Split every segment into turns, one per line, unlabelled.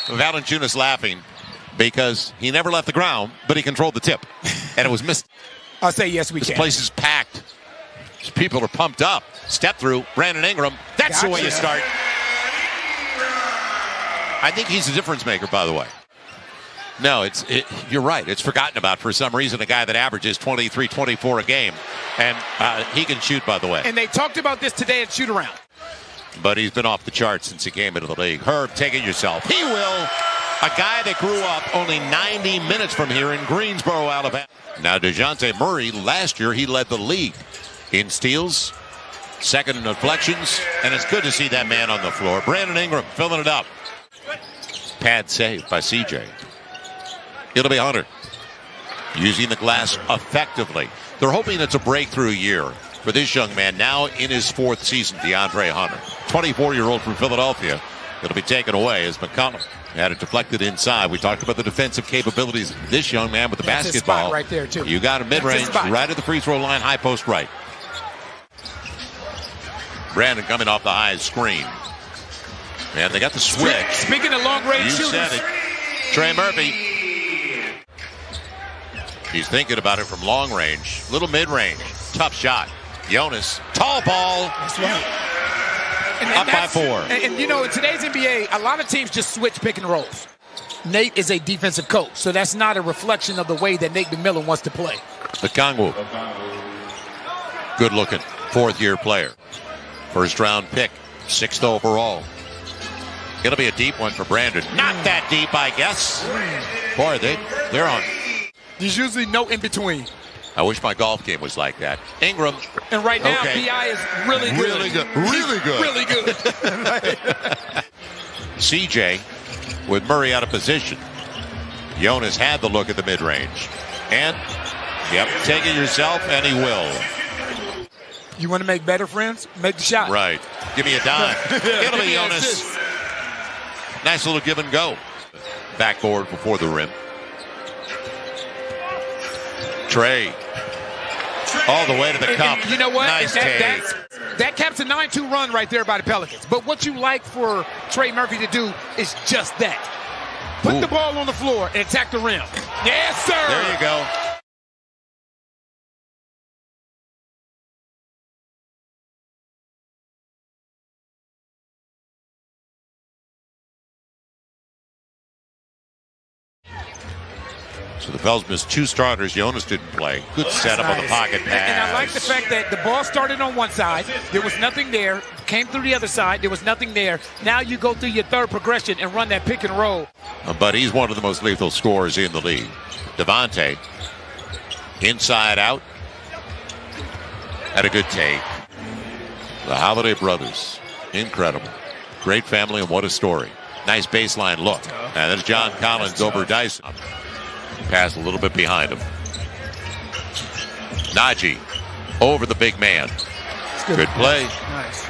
Valanciunas laughing because he never left the ground, but he controlled the tip, and it was missed.
I'll say yes, we can.
This place is packed. People are pumped up. Step through, Brandon Ingram. That's the way you start. I think he's a difference maker, by the way. No, you're right. It's forgotten about for some reason. A guy that averages 23, 24 a game. And he can shoot, by the way.
And they talked about this today at shoot-around.
But he's been off the charts since he came into the league. Herb, take it yourself. He will. A guy that grew up only 90 minutes from here in Greensboro, Alabama. Now, DeJounte Murray, last year, he led the league in steals, second in deflections, and it's good to see that man on the floor. Brandon Ingram filling it up. Pad save by CJ. It'll be Hunter using the glass effectively. They're hoping it's a breakthrough year for this young man now in his fourth season, DeAndre Hunter. 24-year-old from Philadelphia. It'll be taken away as McCollum had it deflected inside. We talked about the defensive capabilities of this young man with the basketball.
Right there, too.
You got a mid-range right at the free throw line, high post right. Brandon coming off the high screen. And they got the switch.
Speaking of long-range shooters.
You said it. Trey Murphy. He's thinking about it from long range. Little mid-range. Tough shot. Jonas. Tall ball.
That's right.
Up by 4.
And, you know, in today's NBA, a lot of teams just switch pick and rolls. Nate is a defensive coach, so that's not a reflection of the way that Nate McMillan wants to play.
The Kongwu. Good looking. Fourth-year player. First-round pick. 6th overall. It'll be a deep one for Brandon. Not that deep, I guess. Boy, they're on.
There's usually no in-between.
I wish my golf game was like that. Ingram.
And right now, P.I. is really good.
Really good. Really good.
Really good.
CJ with Murray out of position. Jonas had the look at the mid-range. And, take it yourself, and he will.
You want to make better friends? Make the shot.
Right. Give me a dime. It'll be Jonas. Nice little give and go. Backboard before the rim. Trey. All the way to the cup.
And you know what?
Nice take.
That caps a 9-2 run right there by the Pelicans. But what you like for Trey Murphy to do is just that. Put the ball on the floor and attack the rim. Yes, sir.
There you go. So the Pels missed 2 starters. Jonas didn't play. Good setup on the pocket pass.
And I like the fact that the ball started on one side. There was nothing there. Came through the other side. There was nothing there. Now you go through your third progression and run that pick and roll.
But he's one of the most lethal scorers in the league. Devontae. Inside out. Had a good take. The Holiday brothers. Incredible. Great family, and what a story. Nice baseline look. And there's John Collins over Dyson. Pass a little bit behind him. Najee over the big man. Good play.
Nice.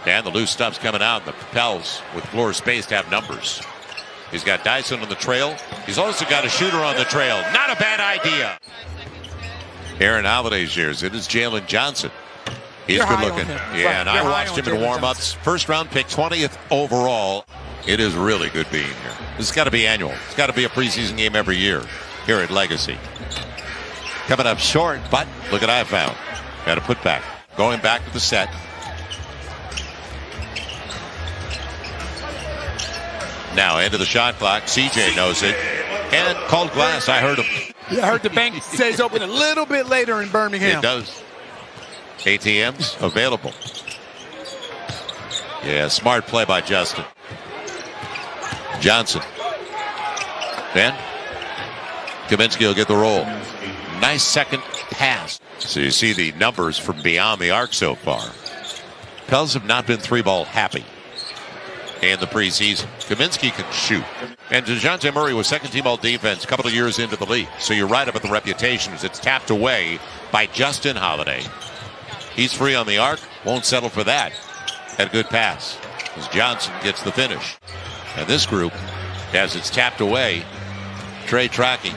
And the loose stuff's coming out. The Pels with floor space to have numbers. He's got Dyson on the trail. He's also got a shooter on the trail. Not a bad idea. Aaron Holiday's years. It is Jalen Johnson. He's good looking. Yeah, and I watched him in warm-ups. First round pick, 20th overall. It is really good being here. This has got to be annual. It's got to be a preseason game every year here at Legacy. Coming up short, but look what I found. Got a put back. Going back to the set. Now, end of the shot clock. CJ knows it. And called glass. I heard him.
Yeah, I heard the bank says open a little bit later in Birmingham.
It does. ATMs available. Yeah, smart play by Justin. Johnson. And Kaminsky will get the roll. Nice second pass. So you see the numbers from beyond the arc so far. Pels have not been 3-ball happy in the preseason. Kaminsky can shoot. And DeJounte Murray was second-team all-defense a couple of years into the league. So you're right about the reputation as it's tapped away by Justin Holiday. He's free on the arc. Won't settle for that. Had a good pass as Johnson gets the finish. And this group, as it's tapped away, Trey tracking.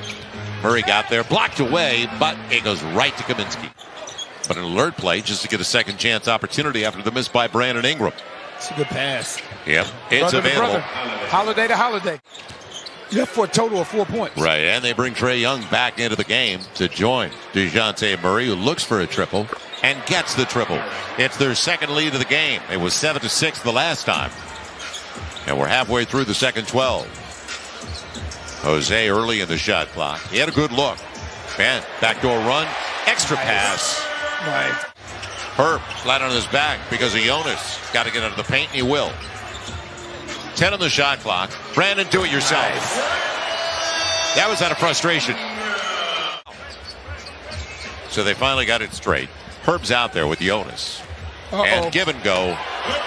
Murray got there, blocked away, but it goes right to Kaminsky. But an alert play just to get a second chance opportunity after the miss by Brandon Ingram.
It's a good pass.
Yep, it's
Brother to
available.
brother. Holiday to holiday. Yeah, for a total of 4 points.
Right, and they bring Trae Young back into the game to join DeJounte Murray, who looks for a triple and gets the triple. It's their second lead of the game. It was 7-6 the last time. And we're halfway through the second 12. Jose early in the shot clock. He had a good look. And backdoor run, extra pass.
Right.
Herb flat on his back because of Jonas. Got to get out of the paint, and he will. 10 on the shot clock. Brandon, do it yourself.
Nice.
That was out of frustration. So they finally got it straight. Herb's out there with Jonas. And give and go.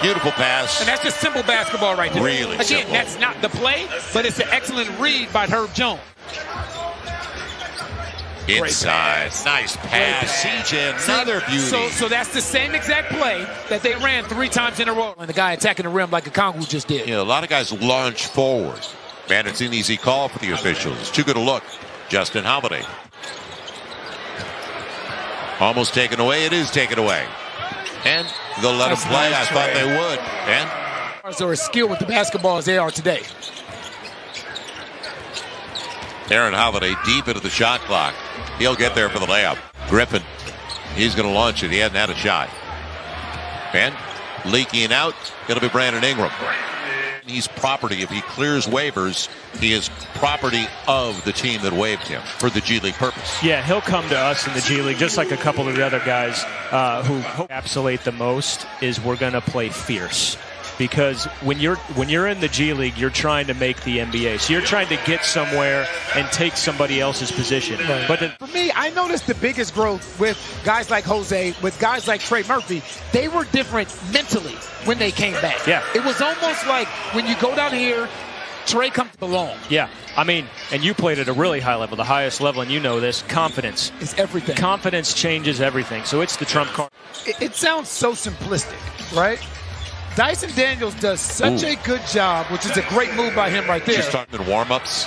Beautiful pass.
And that's just simple basketball right there.
Really
Again,
simple.
that's not the play, but it's an excellent read by Herb Jones.
Inside. Nice pass. CJ, another beauty.
So that's the same exact play that they ran 3 times in a row. And the guy attacking the rim like a Kongu just did.
You know, a lot of guys launch forward. Man, it's an easy call for the officials. It's too good a look. Justin Holiday. Almost taken away. It is taken away. And they'll let him play. I thought they would. And
They're as skilled with the basketball as they are today.
Aaron Holiday deep into the shot clock. He'll get there for the layup. Griffin, he's going to launch it. He hasn't had a shot. And leaking out, it'll be Brandon Ingram. He's property. If he clears waivers, he is property of the team that waived him for the G League purpose.
Yeah, he'll come to us in the G League, just like a couple of the other guys who encapsulate the most is we're going to play fierce. Because when you're in the G League, you're trying to make the NBA. So you're trying to get somewhere and take somebody else's position.
Right.
But
for me, I noticed the biggest growth with guys like Jose, with guys like Trey Murphy. They were different mentally when they came back.
Yeah.
It was almost like when you go down here, Trey comes along.
yeah, I mean, and you played at a really high level, the highest level, and you know this. Confidence.
It's everything.
Confidence changes everything. So it's the trump card.
It sounds so simplistic, right? Dyson Daniels does such a good job, which is a great move by him right there.
Just talking in warm-ups,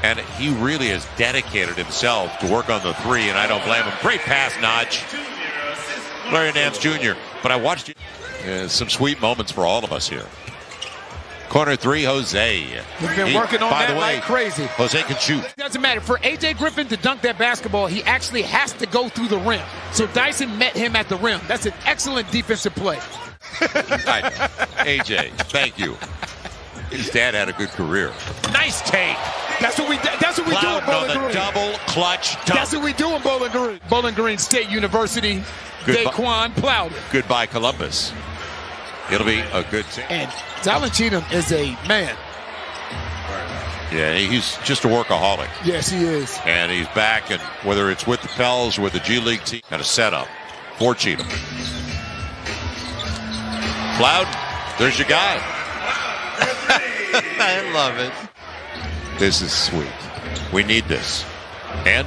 and he really has dedicated himself to work on the three, and I don't blame him. Great pass, Notch. Larry Nance Jr. But I watched some sweet moments for all of us here. Corner three, Jose.
He's been working on
by
that
the way,
like crazy.
Jose can shoot.
It doesn't matter. For A.J. Griffin to dunk that basketball, he actually has to go through the rim. So Dyson met him at the rim. That's an excellent defensive play.
AJ, thank you. His dad had a good career. Nice take.
That's what we do in Bowling
the
Green.
Double clutch dunk.
That's what we do in Bowling Green. Bowling Green State University. Daquan Plowden.
Goodbye, Columbus. It'll be a good team.
And Talon Cheatham is a man.
Yeah, he's just a workaholic.
Yes, he is.
And he's back, and whether it's with the Pels or with the G League team, got a setup for Cheatham. Plowden, there's your guy. I love it. This is sweet. We need this. And